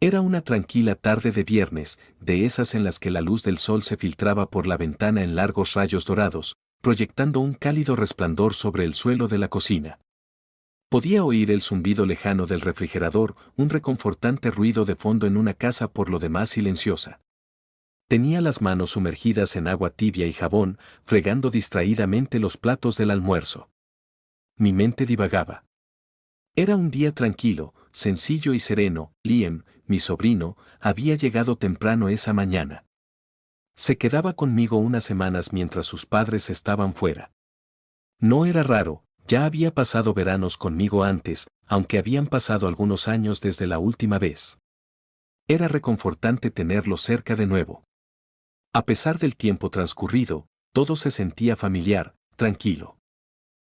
Era una tranquila tarde de viernes, de esas en las que la luz del sol se filtraba por la ventana en largos rayos dorados, proyectando un cálido resplandor sobre el suelo de la cocina. Podía oír el zumbido lejano del refrigerador, un reconfortante ruido de fondo en una casa por lo demás silenciosa. Tenía las manos sumergidas en agua tibia y jabón, fregando distraídamente los platos del almuerzo. Mi mente divagaba. Era un día tranquilo, sencillo y sereno. Liam, mi sobrino, había llegado temprano esa mañana. Se quedaba conmigo unas semanas mientras sus padres estaban fuera. No era raro, ya había pasado veranos conmigo antes, aunque habían pasado algunos años desde la última vez. Era reconfortante tenerlo cerca de nuevo. A pesar del tiempo transcurrido, todo se sentía familiar, tranquilo.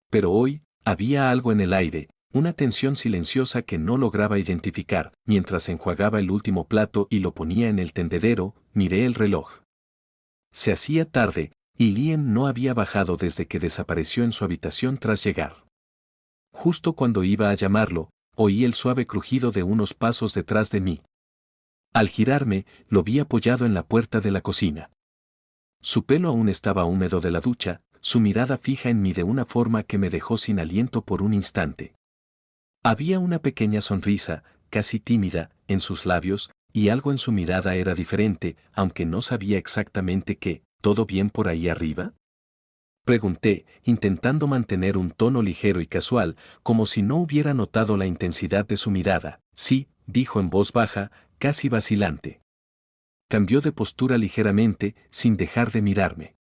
Pero hoy, había algo en el aire, una tensión silenciosa que no lograba identificar. Mientras enjuagaba el último plato y lo ponía en el tendedero, miré el reloj. Se hacía tarde, y Liam no había bajado desde que desapareció en su habitación tras llegar. Justo cuando iba a llamarlo, oí el suave crujido de unos pasos detrás de mí. Al girarme, lo vi apoyado en la puerta de la cocina. Su pelo aún estaba húmedo de la ducha, su mirada fija en mí de una forma que me dejó sin aliento por un instante. Había una pequeña sonrisa, casi tímida, en sus labios, y algo en su mirada era diferente, aunque no sabía exactamente qué. ¿Todo bien por ahí arriba?, pregunté, intentando mantener un tono ligero y casual, como si no hubiera notado la intensidad de su mirada. Sí, dijo en voz baja, casi vacilante. Cambió de postura ligeramente, sin dejar de mirarme.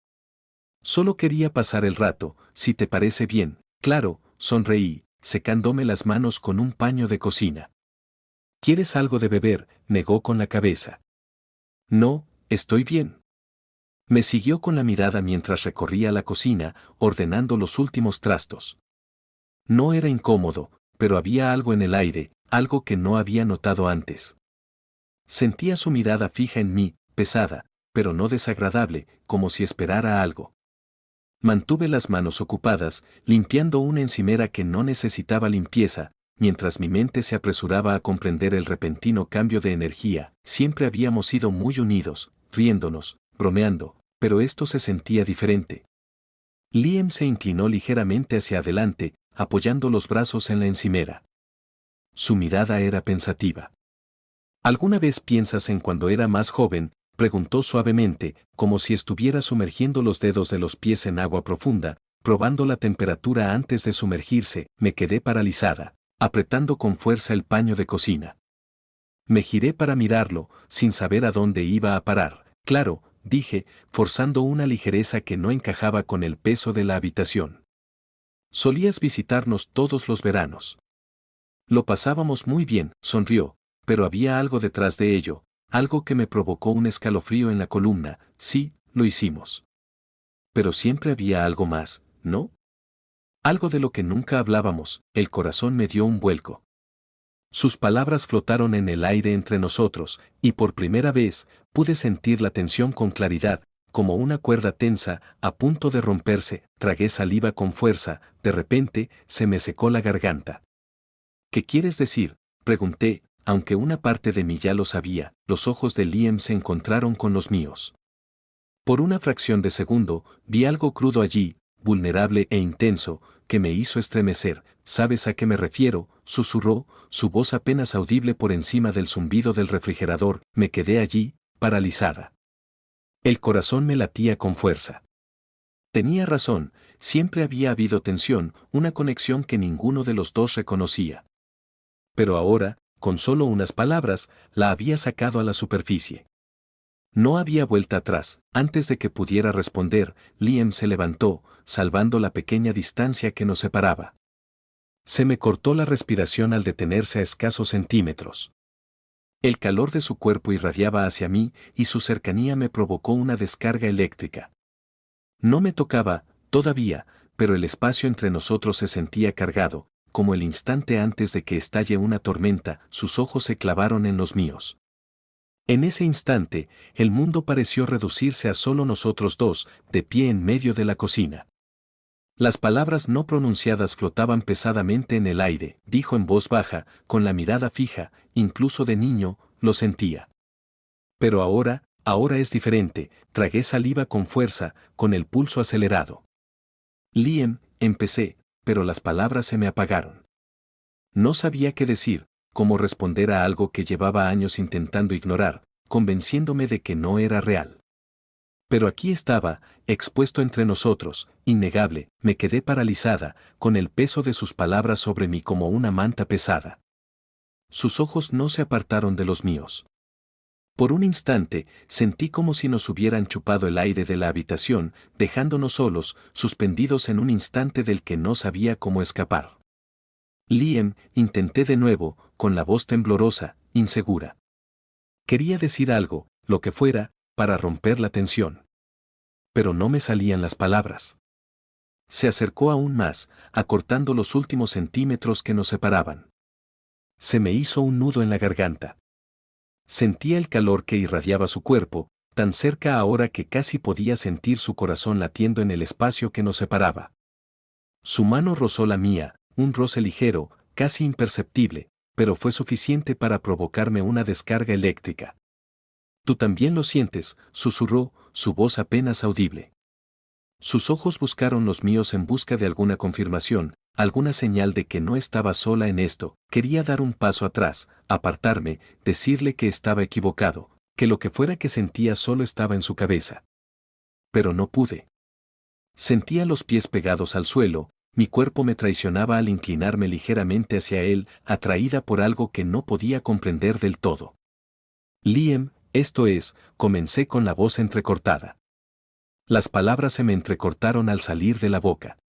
Solo quería pasar el rato, si te parece bien. Claro, sonreí, secándome las manos con un paño de cocina. ¿Quieres algo de beber?, negó con la cabeza. No, estoy bien. Me siguió con la mirada mientras recorría la cocina, ordenando los últimos trastos. No era incómodo, pero había algo en el aire, algo que no había notado antes. Sentía su mirada fija en mí, pesada, pero no desagradable, como si esperara algo. Mantuve las manos ocupadas, limpiando una encimera que no necesitaba limpieza, mientras mi mente se apresuraba a comprender el repentino cambio de energía. Siempre habíamos sido muy unidos, riéndonos, bromeando, pero esto se sentía diferente. Liam se inclinó ligeramente hacia adelante, apoyando los brazos en la encimera. Su mirada era pensativa. ¿Alguna vez piensas en cuando era más joven?, preguntó suavemente, como si estuviera sumergiendo los dedos de los pies en agua profunda, probando la temperatura antes de sumergirse. Me quedé paralizada, apretando con fuerza el paño de cocina. Me giré para mirarlo, sin saber a dónde iba a parar. Claro, dije, forzando una ligereza que no encajaba con el peso de la habitación. Solías visitarnos todos los veranos. Lo pasábamos muy bien, sonrió, pero había algo detrás de ello, algo que me provocó un escalofrío en la columna. Sí, lo hicimos. Pero siempre había algo más, ¿no? Algo de lo que nunca hablábamos. El corazón me dio un vuelco. Sus palabras flotaron en el aire entre nosotros, y por primera vez, pude sentir la tensión con claridad, como una cuerda tensa, a punto de romperse. Tragué saliva con fuerza, de repente, se me secó la garganta. ¿Qué quieres decir?, pregunté, aunque una parte de mí ya lo sabía. Los ojos de Liam se encontraron con los míos. Por una fracción de segundo, vi algo crudo allí, vulnerable e intenso, que me hizo estremecer. ¿Sabes a qué me refiero?, susurró, su voz apenas audible por encima del zumbido del refrigerador. Me quedé allí, paralizada. El corazón me latía con fuerza. Tenía razón, siempre había habido tensión, una conexión que ninguno de los dos reconocía. Pero ahora, con solo unas palabras, la había sacado a la superficie. No había vuelta atrás. Antes de que pudiera responder, Liam se levantó, salvando la pequeña distancia que nos separaba. Se me cortó la respiración al detenerse a escasos centímetros. El calor de su cuerpo irradiaba hacia mí, y su cercanía me provocó una descarga eléctrica. No me tocaba, todavía, pero el espacio entre nosotros se sentía cargado, como el instante antes de que estalle una tormenta. Sus ojos se clavaron en los míos. En ese instante, el mundo pareció reducirse a solo nosotros dos, de pie en medio de la cocina. Las palabras no pronunciadas flotaban pesadamente en el aire. Dijo en voz baja, con la mirada fija, incluso de niño, lo sentía. Pero ahora es diferente, tragué saliva con fuerza, con el pulso acelerado. Liam, empecé, pero las palabras se me apagaron. No sabía qué decir, cómo responder a algo que llevaba años intentando ignorar, convenciéndome de que no era real. Pero aquí estaba, expuesto entre nosotros, innegable, me quedé paralizada, con el peso de sus palabras sobre mí como una manta pesada. Sus ojos no se apartaron de los míos. Por un instante, sentí como si nos hubieran chupado el aire de la habitación, dejándonos solos, suspendidos en un instante del que no sabía cómo escapar. Liam, intenté de nuevo, con la voz temblorosa, insegura. Quería decir algo, lo que fuera, para romper la tensión. Pero no me salían las palabras. Se acercó aún más, acortando los últimos centímetros que nos separaban. Se me hizo un nudo en la garganta. Sentía el calor que irradiaba su cuerpo, tan cerca ahora que casi podía sentir su corazón latiendo en el espacio que nos separaba. Su mano rozó la mía, un roce ligero, casi imperceptible, pero fue suficiente para provocarme una descarga eléctrica. «Tú también lo sientes», susurró, su voz apenas audible. Sus ojos buscaron los míos en busca de alguna confirmación, alguna señal de que no estaba sola en esto. Quería dar un paso atrás, apartarme, decirle que estaba equivocado, que lo que fuera que sentía solo estaba en su cabeza. Pero no pude. Sentía los pies pegados al suelo, mi cuerpo me traicionaba al inclinarme ligeramente hacia él, atraída por algo que no podía comprender del todo. Liam, esto es, comencé con la voz entrecortada. Las palabras se me entrecortaron al salir de la boca.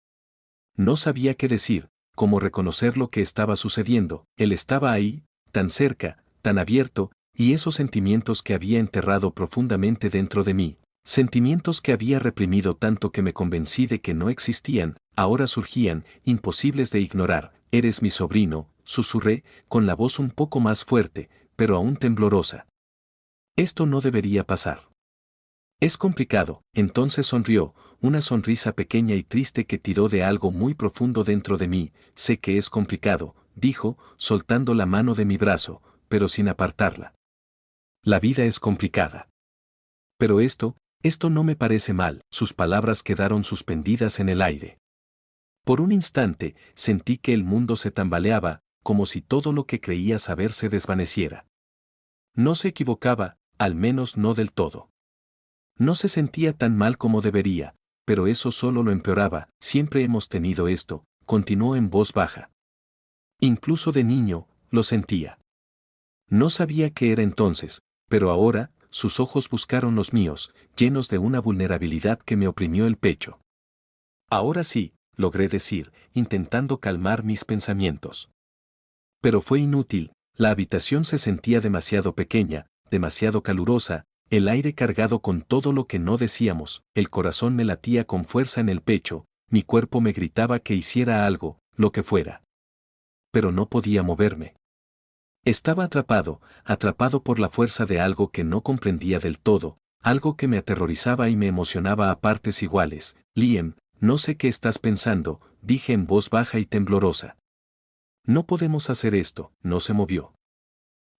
No sabía qué decir, cómo reconocer lo que estaba sucediendo. Él estaba ahí, tan cerca, tan abierto, y esos sentimientos que había enterrado profundamente dentro de mí, sentimientos que había reprimido tanto que me convencí de que no existían, ahora surgían, imposibles de ignorar. «Eres mi sobrino», susurré, con la voz un poco más fuerte, pero aún temblorosa. Esto no debería pasar. Es complicado. Entonces sonrió, una sonrisa pequeña y triste que tiró de algo muy profundo dentro de mí. «Sé que es complicado», dijo, soltando la mano de mi brazo, pero sin apartarla. «La vida es complicada. Pero esto no me parece mal». Sus palabras quedaron suspendidas en el aire. Por un instante, sentí que el mundo se tambaleaba, como si todo lo que creía saber se desvaneciera. No se equivocaba, al menos no del todo. No se sentía tan mal como debería, pero eso solo lo empeoraba. «Siempre hemos tenido esto», continuó en voz baja. «Incluso de niño, lo sentía». No sabía qué era entonces, pero ahora, sus ojos buscaron los míos, llenos de una vulnerabilidad que me oprimió el pecho. «Ahora sí», logré decir, intentando calmar mis pensamientos. Pero fue inútil, la habitación se sentía demasiado pequeña, demasiado calurosa, el aire cargado con todo lo que no decíamos, el corazón me latía con fuerza en el pecho, mi cuerpo me gritaba que hiciera algo, lo que fuera. Pero no podía moverme. Estaba atrapado por la fuerza de algo que no comprendía del todo, algo que me aterrorizaba y me emocionaba a partes iguales. «Liam, no sé qué estás pensando», dije en voz baja y temblorosa. «No podemos hacer esto», no se movió.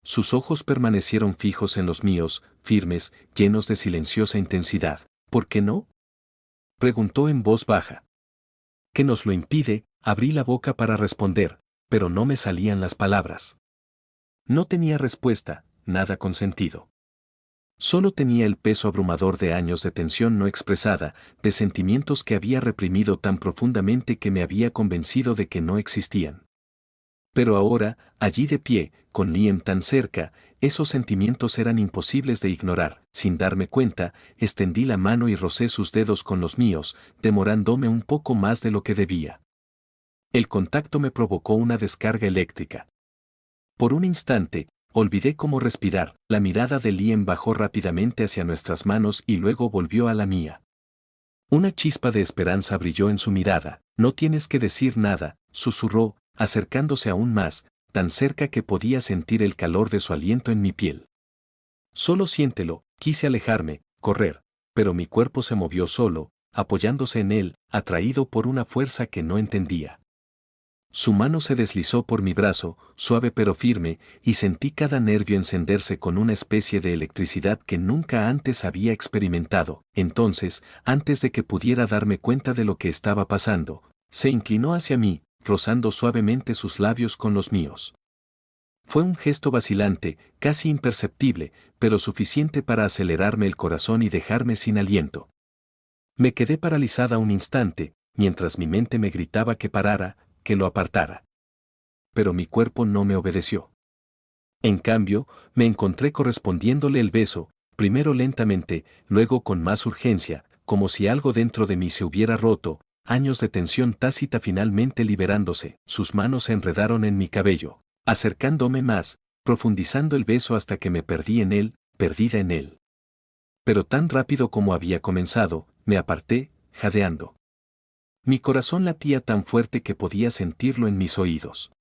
Sus ojos permanecieron fijos en los míos, firmes, llenos de silenciosa intensidad. «¿Por qué no?», preguntó en voz baja. «¿Qué nos lo impide?». Abrí la boca para responder, pero no me salían las palabras. No tenía respuesta, nada con sentido. Solo tenía el peso abrumador de años de tensión no expresada, de sentimientos que había reprimido tan profundamente que me había convencido de que no existían. Pero ahora, allí de pie, con Liam tan cerca, esos sentimientos eran imposibles de ignorar. Sin darme cuenta, extendí la mano y rocé sus dedos con los míos, demorándome un poco más de lo que debía. El contacto me provocó una descarga eléctrica. Por un instante, olvidé cómo respirar. La mirada de Liam bajó rápidamente hacia nuestras manos y luego volvió a la mía. Una chispa de esperanza brilló en su mirada. «No tienes que decir nada», susurró, acercándose aún más, tan cerca que podía sentir el calor de su aliento en mi piel. «Solo siéntelo». Quise alejarme, correr, pero mi cuerpo se movió solo, apoyándose en él, atraído por una fuerza que no entendía. Su mano se deslizó por mi brazo, suave pero firme, y sentí cada nervio encenderse con una especie de electricidad que nunca antes había experimentado. Entonces, antes de que pudiera darme cuenta de lo que estaba pasando, se inclinó hacia mí, rozando suavemente sus labios con los míos. Fue un gesto vacilante, casi imperceptible, pero suficiente para acelerarme el corazón y dejarme sin aliento. Me quedé paralizada un instante, mientras mi mente me gritaba que parara, que lo apartara. Pero mi cuerpo no me obedeció. En cambio, me encontré correspondiéndole el beso, primero lentamente, luego con más urgencia, como si algo dentro de mí se hubiera roto, años de tensión tácita finalmente liberándose. Sus manos se enredaron en mi cabello, acercándome más, profundizando el beso hasta que me perdí en él, perdida en él. Pero tan rápido como había comenzado, me aparté, jadeando. Mi corazón latía tan fuerte que podía sentirlo en mis oídos.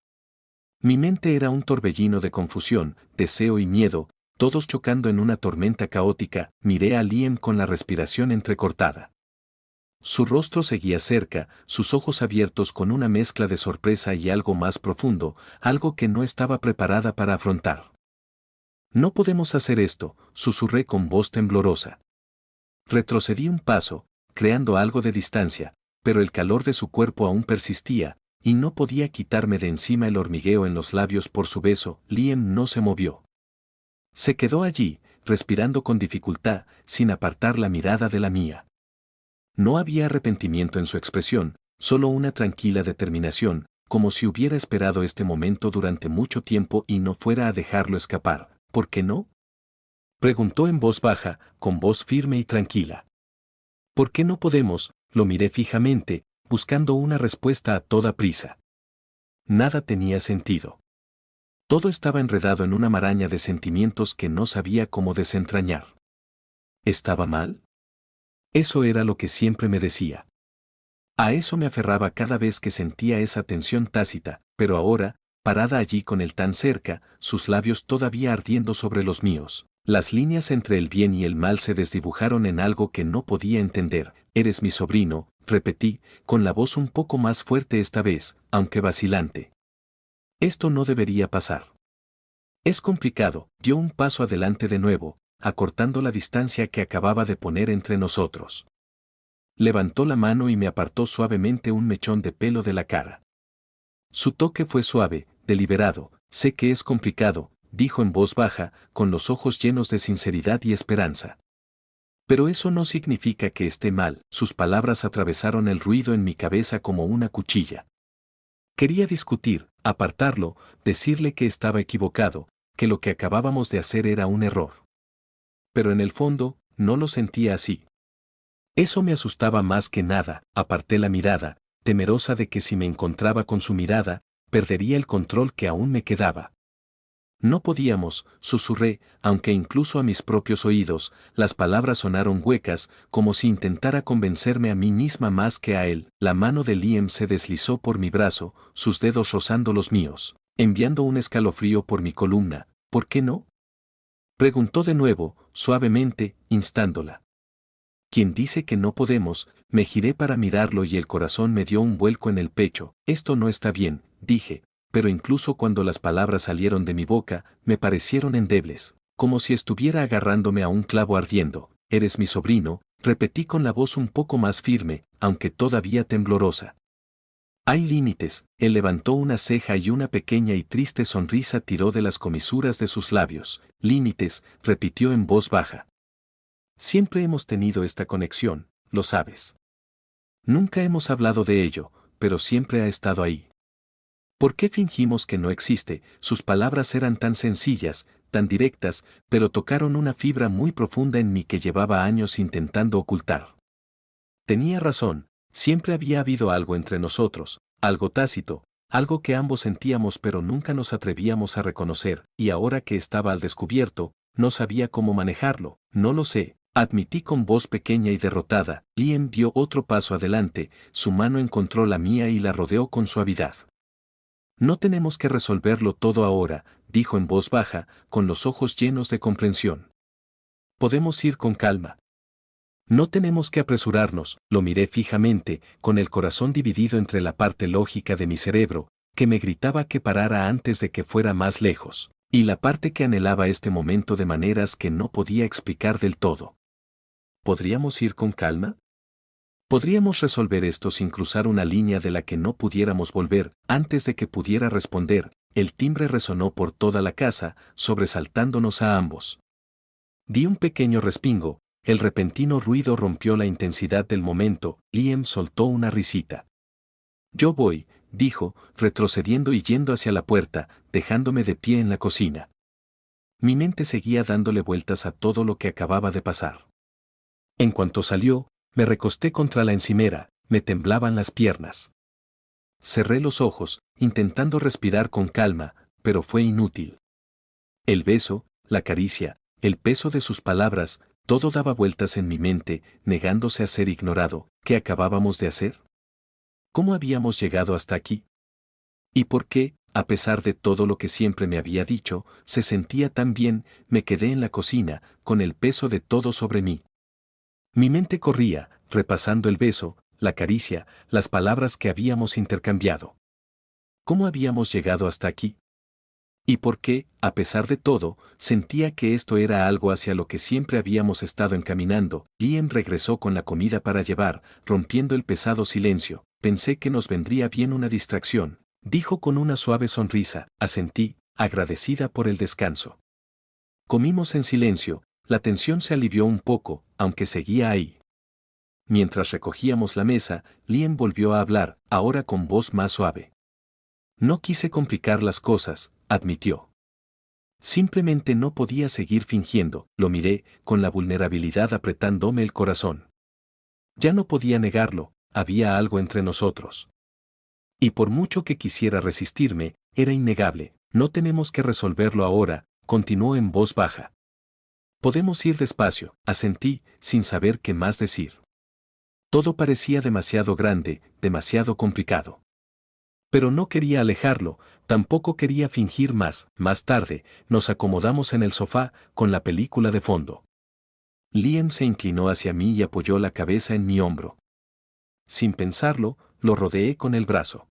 Mi mente era un torbellino de confusión, deseo y miedo, todos chocando en una tormenta caótica. Miré a Liam con la respiración entrecortada. Su rostro seguía cerca, sus ojos abiertos con una mezcla de sorpresa y algo más profundo, algo que no estaba preparada para afrontar. No podemos hacer esto, susurré con voz temblorosa. Retrocedí un paso, creando algo de distancia, pero el calor de su cuerpo aún persistía, y no podía quitarme de encima el hormigueo en los labios por su beso. Liam no se movió. Se quedó allí, respirando con dificultad, sin apartar la mirada de la mía. No había arrepentimiento en su expresión, solo una tranquila determinación, como si hubiera esperado este momento durante mucho tiempo y no fuera a dejarlo escapar. ¿Por qué no?, preguntó en voz baja, con voz firme y tranquila. ¿Por qué no podemos? Lo miré fijamente, buscando una respuesta a toda prisa. Nada tenía sentido. Todo estaba enredado en una maraña de sentimientos que no sabía cómo desentrañar. ¿Estaba mal? Eso era lo que siempre me decía. A eso me aferraba cada vez que sentía esa tensión tácita, pero ahora, parada allí con él tan cerca, sus labios todavía ardiendo sobre los míos, las líneas entre el bien y el mal se desdibujaron en algo que no podía entender. Eres mi sobrino, repetí, con la voz un poco más fuerte esta vez, aunque vacilante. Esto no debería pasar. Es complicado. Dio un paso adelante de nuevo, acortando la distancia que acababa de poner entre nosotros. Levantó la mano y me apartó suavemente un mechón de pelo de la cara. Su toque fue suave, deliberado. Sé que es complicado, dijo en voz baja, con los ojos llenos de sinceridad y esperanza. Pero eso no significa que esté mal. Sus palabras atravesaron el ruido en mi cabeza como una cuchilla. Quería discutir, apartarlo, decirle que estaba equivocado, que lo que acabábamos de hacer era un error. Pero en el fondo, no lo sentía así. Eso me asustaba más que nada. Aparté la mirada, temerosa de que si me encontraba con su mirada, perdería el control que aún me quedaba. No podíamos, susurré, aunque incluso a mis propios oídos, las palabras sonaron huecas, como si intentara convencerme a mí misma más que a él. La mano de Liam se deslizó por mi brazo, sus dedos rozando los míos, enviando un escalofrío por mi columna. ¿Por qué no?, preguntó de nuevo, suavemente, instándola. ¿Quién dice que no podemos? Me giré para mirarlo y el corazón me dio un vuelco en el pecho. Esto no está bien, dije, pero incluso cuando las palabras salieron de mi boca, me parecieron endebles, como si estuviera agarrándome a un clavo ardiendo. Eres mi sobrino, repetí con la voz un poco más firme, aunque todavía temblorosa. Hay límites. Él levantó una ceja y una pequeña y triste sonrisa tiró de las comisuras de sus labios. Límites, repitió en voz baja. Siempre hemos tenido esta conexión, lo sabes. Nunca hemos hablado de ello, pero siempre ha estado ahí. ¿Por qué fingimos que no existe? Sus palabras eran tan sencillas, tan directas, pero tocaron una fibra muy profunda en mí que llevaba años intentando ocultar. Tenía razón, siempre había habido algo entre nosotros, algo tácito, algo que ambos sentíamos pero nunca nos atrevíamos a reconocer, y ahora que estaba al descubierto, no sabía cómo manejarlo. No lo sé, admití con voz pequeña y derrotada. Liam dio otro paso adelante, su mano encontró la mía y la rodeó con suavidad. No tenemos que resolverlo todo ahora, dijo en voz baja, con los ojos llenos de comprensión. Podemos ir con calma. No tenemos que apresurarnos. Lo miré fijamente, con el corazón dividido entre la parte lógica de mi cerebro, que me gritaba que parara antes de que fuera más lejos, y la parte que anhelaba este momento de maneras que no podía explicar del todo. ¿Podríamos ir con calma? ¿Podríamos resolver esto sin cruzar una línea de la que no pudiéramos volver? Antes de que pudiera responder, el timbre resonó por toda la casa, sobresaltándonos a ambos. Di un pequeño respingo, el repentino ruido rompió la intensidad del momento, Liam soltó una risita. Yo voy, dijo, retrocediendo y yendo hacia la puerta, dejándome de pie en la cocina. Mi mente seguía dándole vueltas a todo lo que acababa de pasar. En cuanto salió, me recosté contra la encimera, me temblaban las piernas. Cerré los ojos, intentando respirar con calma, pero fue inútil. El beso, la caricia, el peso de sus palabras, todo daba vueltas en mi mente, negándose a ser ignorado. ¿Qué acabábamos de hacer? ¿Cómo habíamos llegado hasta aquí? ¿Y por qué, a pesar de todo lo que siempre me había dicho, se sentía tan bien? Me quedé en la cocina, con el peso de todo sobre mí. Mi mente corría, repasando el beso, la caricia, las palabras que habíamos intercambiado. ¿Cómo habíamos llegado hasta aquí? ¿Y por qué, a pesar de todo, sentía que esto era algo hacia lo que siempre habíamos estado encaminando? Liam regresó con la comida para llevar, rompiendo el pesado silencio. Pensé que nos vendría bien una distracción, dijo con una suave sonrisa. Asentí, agradecida por el descanso. Comimos en silencio, la tensión se alivió un poco, aunque seguía ahí. Mientras recogíamos la mesa, Liam volvió a hablar, ahora con voz más suave. No quise complicar las cosas, admitió. Simplemente no podía seguir fingiendo, lo miré, con la vulnerabilidad apretándome el corazón. Ya no podía negarlo, había algo entre nosotros. Y por mucho que quisiera resistirme, era innegable. No tenemos que resolverlo ahora, continuó en voz baja. Podemos ir despacio, asentí, sin saber qué más decir. Todo parecía demasiado grande, demasiado complicado. Pero no quería alejarlo, tampoco quería fingir más. Más tarde, nos acomodamos en el sofá, con la película de fondo. Liam se inclinó hacia mí y apoyó la cabeza en mi hombro. Sin pensarlo, lo rodeé con el brazo.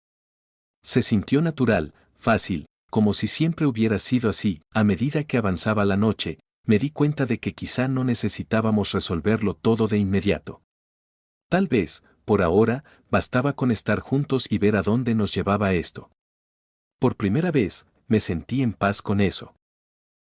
Se sintió natural, fácil, como si siempre hubiera sido así. A medida que avanzaba la noche, me di cuenta de que quizá no necesitábamos resolverlo todo de inmediato. Tal vez, por ahora, bastaba con estar juntos y ver a dónde nos llevaba esto. Por primera vez, me sentí en paz con eso.